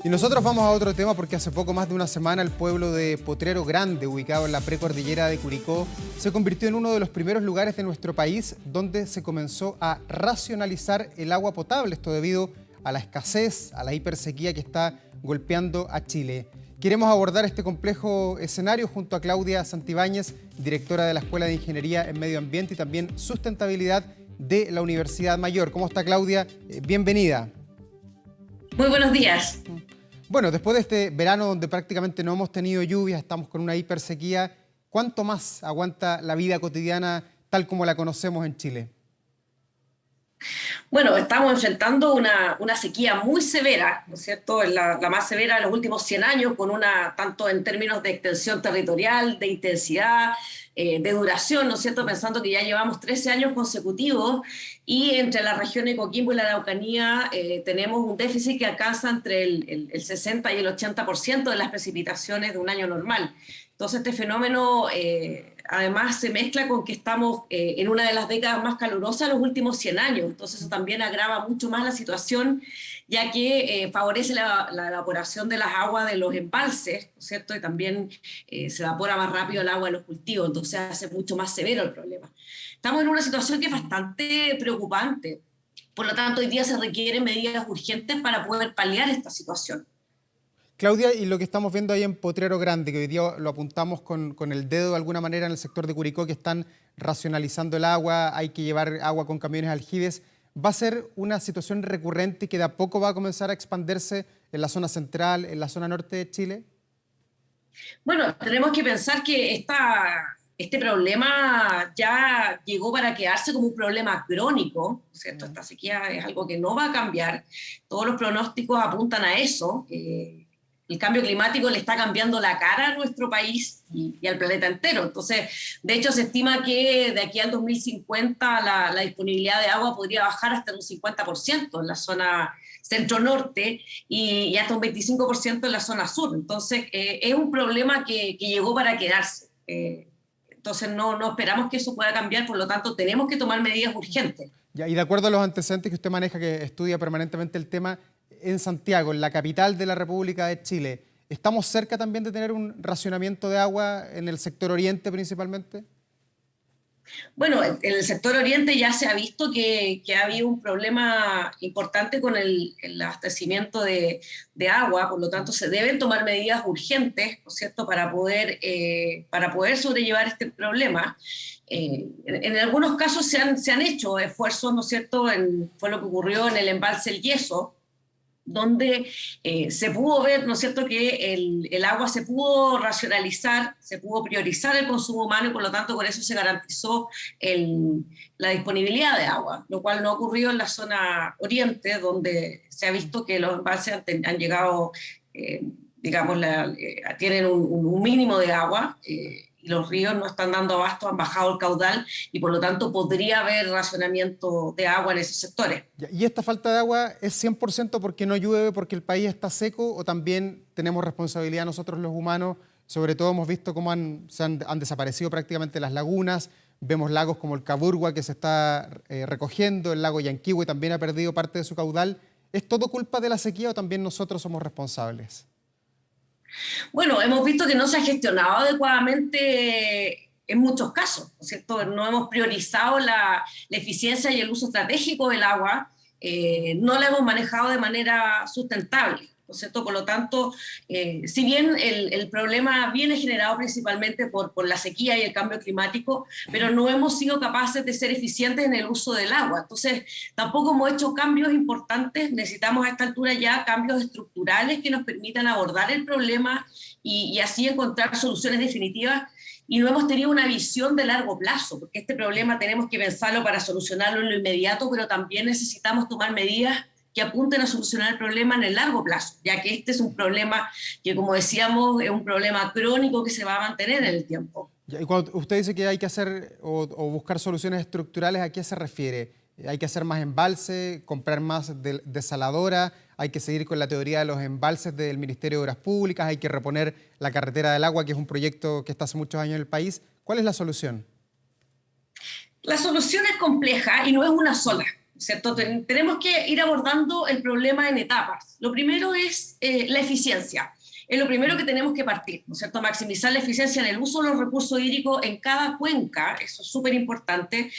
Y nosotros vamos a otro tema porque hace poco más de una semana el pueblo de Potrero Grande, ubicado en la precordillera de Curicó, se convirtió en uno de los primeros lugares de nuestro país donde se comenzó a racionalizar el agua potable, esto debido a la escasez, a la hipersequía que está golpeando a Chile. Queremos abordar este complejo escenario junto a Claudia Santibáñez, directora de la Escuela de Ingeniería en Medio Ambiente y también Sustentabilidad de la Universidad Mayor. ¿Cómo está, Claudia? Bienvenida. Muy buenos días. Bueno, después de este verano donde prácticamente no hemos tenido lluvias, estamos con una hipersequía, ¿cuánto más aguanta la vida cotidiana tal como la conocemos en Chile? Bueno, estamos enfrentando una sequía muy severa, ¿no es cierto? La más severa de los últimos 100 años, con tanto en términos de extensión territorial, de intensidad, de duración, ¿no es cierto? Pensando que ya llevamos 13 años consecutivos y entre la región de Coquimbo y la Araucanía tenemos un déficit que alcanza entre el 60 y el 80% de las precipitaciones de un año normal. Entonces este fenómeno además se mezcla con que estamos en una de las décadas más calurosas de los últimos 100 años, entonces eso también agrava mucho más la situación, ya que favorece la evaporación de las aguas de los embalses, ¿no es cierto? Y también se evapora más rápido el agua de los cultivos, entonces hace mucho más severo el problema. Estamos en una situación que es bastante preocupante, por lo tanto hoy día se requieren medidas urgentes para poder paliar esta situación. Claudia, y lo que estamos viendo ahí en Potrero Grande, que hoy día lo apuntamos con el dedo de alguna manera en el sector de Curicó, que están racionalizando el agua, hay que llevar agua con camiones aljibes, ¿va a ser una situación recurrente que de a poco va a comenzar a expandirse en la zona central, en la zona norte de Chile? Bueno, tenemos que pensar que este problema ya llegó para quedarse como un problema crónico, ¿cierto? Esta sequía es algo que no va a cambiar. Todos los pronósticos apuntan a eso. El cambio climático le está cambiando la cara a nuestro país y al planeta entero. Entonces, de hecho, se estima que de aquí al 2050 la disponibilidad de agua podría bajar hasta un 50% en la zona centro-norte y hasta un 25% en la zona sur. Entonces, es un problema que llegó para quedarse. Entonces, no esperamos que eso pueda cambiar, por lo tanto, tenemos que tomar medidas urgentes. Ya, y de acuerdo a los antecedentes que usted maneja, que estudia permanentemente el tema, en Santiago, en la capital de la República de Chile, ¿estamos cerca también de tener un racionamiento de agua en el sector oriente principalmente? Bueno, en el sector oriente ya se ha visto que ha habido un problema importante con el abastecimiento de agua, por lo tanto se deben tomar medidas urgentes, ¿no es cierto?, para poder sobrellevar este problema. En algunos casos se han hecho esfuerzos, ¿no es cierto?, fue lo que ocurrió en el embalse El Yeso, donde se pudo ver, ¿no es cierto?, que el agua se pudo racionalizar, se pudo priorizar el consumo humano y por lo tanto por eso se garantizó la disponibilidad de agua, lo cual no ha ocurrido en la zona oriente, donde se ha visto que los embalses han llegado, digamos, tienen un mínimo de agua, y los ríos no están dando abasto, han bajado el caudal y por lo tanto podría haber racionamiento de agua en esos sectores. ¿Y esta falta de agua es 100% porque no llueve, porque el país está seco o también tenemos responsabilidad nosotros los humanos? Sobre todo hemos visto cómo han desaparecido prácticamente las lagunas, vemos lagos como el Caburgua que se está recogiendo, el lago Yanquihue también ha perdido parte de su caudal. ¿Es todo culpa de la sequía o también nosotros somos responsables? Bueno, hemos visto que no se ha gestionado adecuadamente en muchos casos, ¿no es cierto? No hemos priorizado la eficiencia y el uso estratégico del agua, no la hemos manejado de manera sustentable, ¿no es cierto? Por lo tanto, si bien el problema viene generado principalmente por la sequía y el cambio climático, pero no hemos sido capaces de ser eficientes en el uso del agua. Entonces, tampoco hemos hecho cambios importantes, necesitamos a esta altura ya cambios estructurales que nos permitan abordar el problema y así encontrar soluciones definitivas. Y no hemos tenido una visión de largo plazo, porque este problema tenemos que pensarlo para solucionarlo en lo inmediato, pero también necesitamos tomar medidas que apunten a solucionar el problema en el largo plazo, ya que este es un problema que, como decíamos, es un problema crónico que se va a mantener en el tiempo. Y cuando usted dice que hay que hacer o buscar soluciones estructurales, ¿a qué se refiere? ¿Hay que hacer más embalse, comprar más desaladora? ¿Hay que seguir con la teoría de los embalses del Ministerio de Obras Públicas? ¿Hay que reponer la carretera del agua, que es un proyecto que está hace muchos años en el país? ¿Cuál es la solución? La solución es compleja y no es una sola. ¿cierto? Tenemos que ir abordando el problema en etapas. Lo primero es la eficiencia. Es lo primero que tenemos que partir, ¿no es cierto? Maximizar la eficiencia en el uso de los recursos hídricos en cada cuenca, eso es súper importante.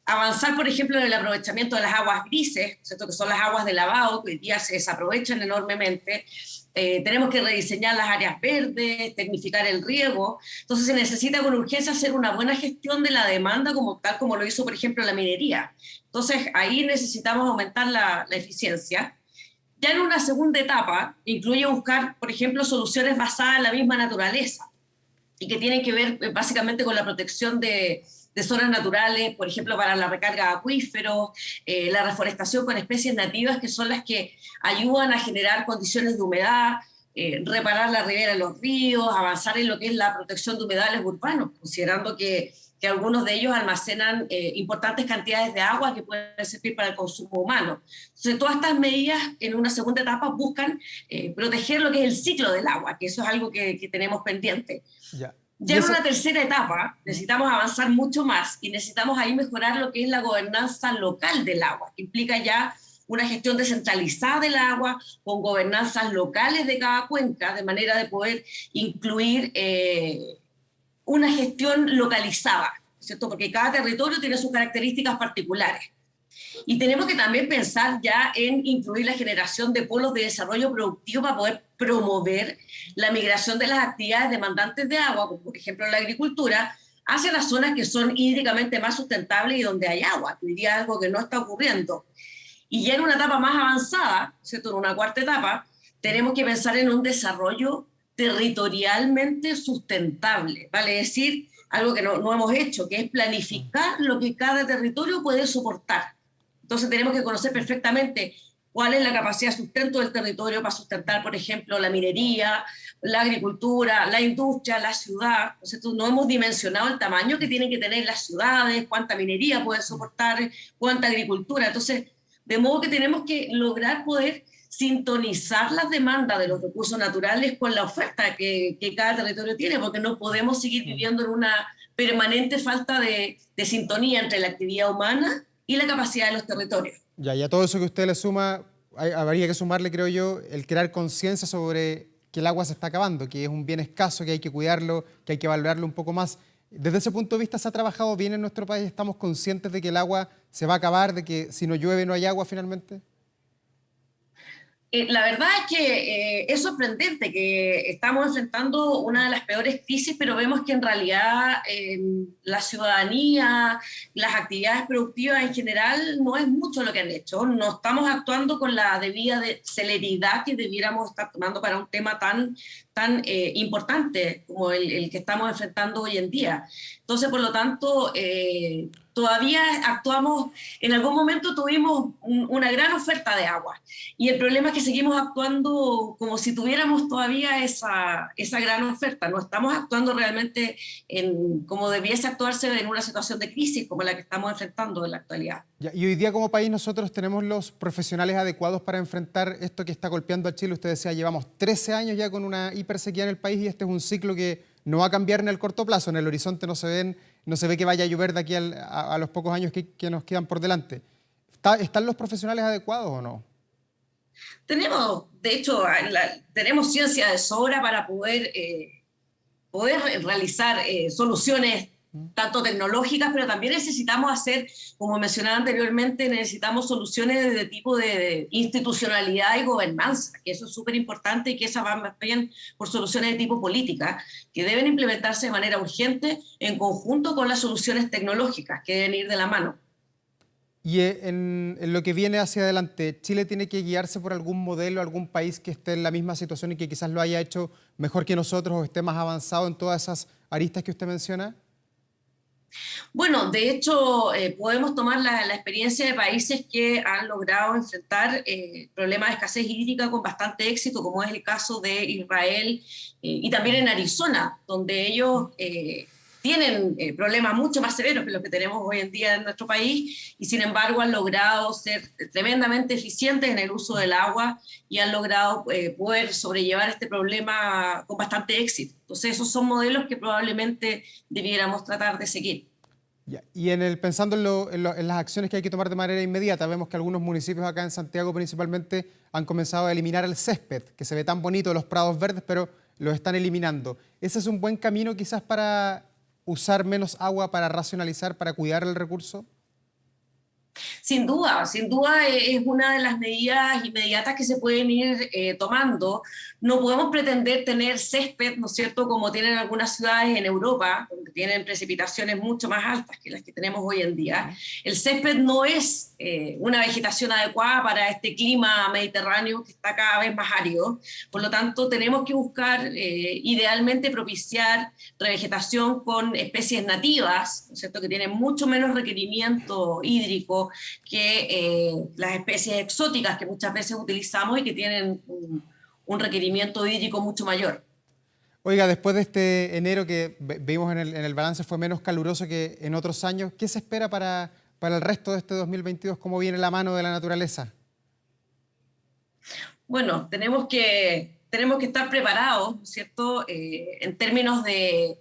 Avanzar, por ejemplo, en el aprovechamiento de las aguas grises, ¿cierto? Que son las aguas de lavado, que hoy día se desaprovechan enormemente. Tenemos que rediseñar las áreas verdes, tecnificar el riego. Entonces se necesita con urgencia hacer una buena gestión de la demanda, tal como lo hizo, por ejemplo, la minería. Entonces ahí necesitamos aumentar la eficiencia. Ya en una segunda etapa, incluye buscar, por ejemplo, soluciones basadas en la misma naturaleza y que tienen que ver básicamente con la protección de zonas naturales, por ejemplo, para la recarga de acuíferos, la reforestación con especies nativas que son las que ayudan a generar condiciones de humedad, reparar la ribera de los ríos, avanzar en lo que es la protección de humedales urbanos, considerando que algunos de ellos almacenan importantes cantidades de agua que pueden servir para el consumo humano. Entonces, todas estas medidas en una segunda etapa buscan proteger lo que es el ciclo del agua, que eso es algo que tenemos pendiente. Ya en una tercera etapa necesitamos avanzar mucho más y necesitamos ahí mejorar lo que es la gobernanza local del agua, que implica ya una gestión descentralizada del agua, con gobernanzas locales de cada cuenca, de manera de poder incluir una gestión localizada, ¿cierto? Porque cada territorio tiene sus características particulares. Y tenemos que también pensar ya en incluir la generación de polos de desarrollo productivo para poder promover la migración de las actividades demandantes de agua, como por ejemplo la agricultura, hacia las zonas que son hídricamente más sustentables y donde hay agua, que hoy día es algo que no está ocurriendo. Y ya en una etapa más avanzada, ¿cierto? En una cuarta etapa, tenemos que pensar en un desarrollo territorialmente sustentable, vale decir, algo que no hemos hecho, que es planificar lo que cada territorio puede soportar. Entonces tenemos que conocer perfectamente cuál es la capacidad de sustento del territorio para sustentar, por ejemplo, la minería, la agricultura, la industria, la ciudad. Entonces no hemos dimensionado el tamaño que tienen que tener las ciudades, cuánta minería pueden soportar, cuánta agricultura. Entonces, de modo que tenemos que lograr poder sintonizar las demandas de los recursos naturales con la oferta que cada territorio tiene, porque no podemos seguir viviendo en una permanente falta de sintonía entre la actividad humana y la capacidad de los territorios. Ya, y a todo eso que usted le suma, habría que sumarle, creo yo, el crear conciencia sobre que el agua se está acabando, que es un bien escaso, que hay que cuidarlo, que hay que valorarlo un poco más. Desde ese punto de vista, ¿se ha trabajado bien en nuestro país? ¿Estamos conscientes de que el agua se va a acabar, de que si no llueve no hay agua finalmente? La verdad es que es sorprendente que estamos enfrentando una de las peores crisis, pero vemos que en realidad la ciudadanía, las actividades productivas en general, no es mucho lo que han hecho. No estamos actuando con la debida celeridad que debiéramos estar tomando para un tema tan importante como el que estamos enfrentando hoy en día. Entonces, por lo tanto, todavía actuamos, en algún momento tuvimos una gran oferta de agua y el problema es que seguimos actuando como si tuviéramos todavía esa gran oferta, no estamos actuando realmente como debiese actuarse en una situación de crisis como la que estamos enfrentando en la actualidad. Y hoy día como país nosotros tenemos los profesionales adecuados para enfrentar esto que está golpeando a Chile. Usted decía, llevamos 13 años ya con una hipersequía en el país y este es un ciclo que no va a cambiar en el corto plazo, en el horizonte no se ve que vaya a llover de aquí a los pocos años que nos quedan por delante. ¿Están los profesionales adecuados o no? Tenemos, de hecho, tenemos ciencia de sobra para poder realizar soluciones tanto tecnológicas, pero también necesitamos hacer, como mencionaba anteriormente, necesitamos soluciones de tipo de institucionalidad y gobernanza, que eso es súper importante y que esas van más bien por soluciones de tipo política, que deben implementarse de manera urgente en conjunto con las soluciones tecnológicas que deben ir de la mano. Y en lo que viene hacia adelante, ¿Chile tiene que guiarse por algún modelo, algún país que esté en la misma situación y que quizás lo haya hecho mejor que nosotros o esté más avanzado en todas esas aristas que usted menciona? Bueno, de hecho, podemos tomar la experiencia de países que han logrado enfrentar problemas de escasez hídrica con bastante éxito, como es el caso de Israel y también en Arizona, donde ellos tienen problemas mucho más severos que los que tenemos hoy en día en nuestro país y sin embargo han logrado ser tremendamente eficientes en el uso del agua y han logrado poder sobrellevar este problema con bastante éxito. Entonces esos son modelos que probablemente debiéramos tratar de seguir. Ya. Y pensando en las acciones que hay que tomar de manera inmediata, vemos que algunos municipios acá en Santiago principalmente han comenzado a eliminar el césped, que se ve tan bonito, los prados verdes, pero lo están eliminando. ¿Ese es un buen camino quizás para usar menos agua, para racionalizar, para cuidar el recurso? Sin duda es una de las medidas inmediatas que se pueden ir tomando. No podemos pretender tener césped, ¿no es cierto?, como tienen algunas ciudades en Europa, donde tienen precipitaciones mucho más altas que las que tenemos hoy en día. El césped no es una vegetación adecuada para este clima mediterráneo que está cada vez más árido. Por lo tanto, tenemos que buscar idealmente propiciar revegetación con especies nativas, ¿no es cierto?, que tienen mucho menos requerimiento hídrico que las especies exóticas que muchas veces utilizamos y que tienen un requerimiento hídrico mucho mayor. Oiga, después de este enero que vimos en el balance fue menos caluroso que en otros años, ¿qué se espera para el resto de este 2022? ¿Cómo viene la mano de la naturaleza? Bueno, tenemos que estar preparados, ¿no es cierto? En términos de...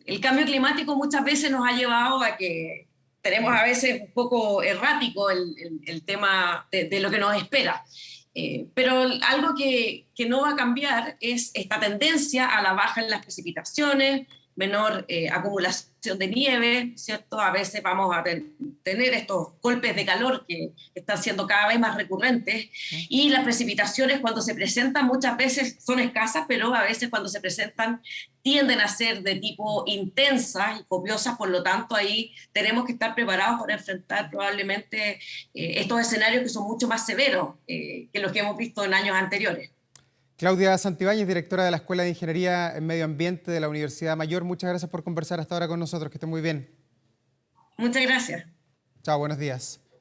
El cambio climático muchas veces nos ha llevado a que tenemos a veces un poco errático el tema de lo que nos espera. Pero algo que no va a cambiar es esta tendencia a la baja en las precipitaciones, menor acumulación de nieve, ¿cierto? A veces vamos a tener estos golpes de calor que están siendo cada vez más recurrentes y las precipitaciones cuando se presentan muchas veces son escasas, pero a veces cuando se presentan tienden a ser de tipo intensas y copiosas, por lo tanto ahí tenemos que estar preparados para enfrentar probablemente estos escenarios que son mucho más severos que los que hemos visto en años anteriores. Claudia Santibáñez, directora de la Escuela de Ingeniería en Medio Ambiente de la Universidad Mayor, muchas gracias por conversar hasta ahora con nosotros, que esté muy bien. Muchas gracias. Chao, buenos días.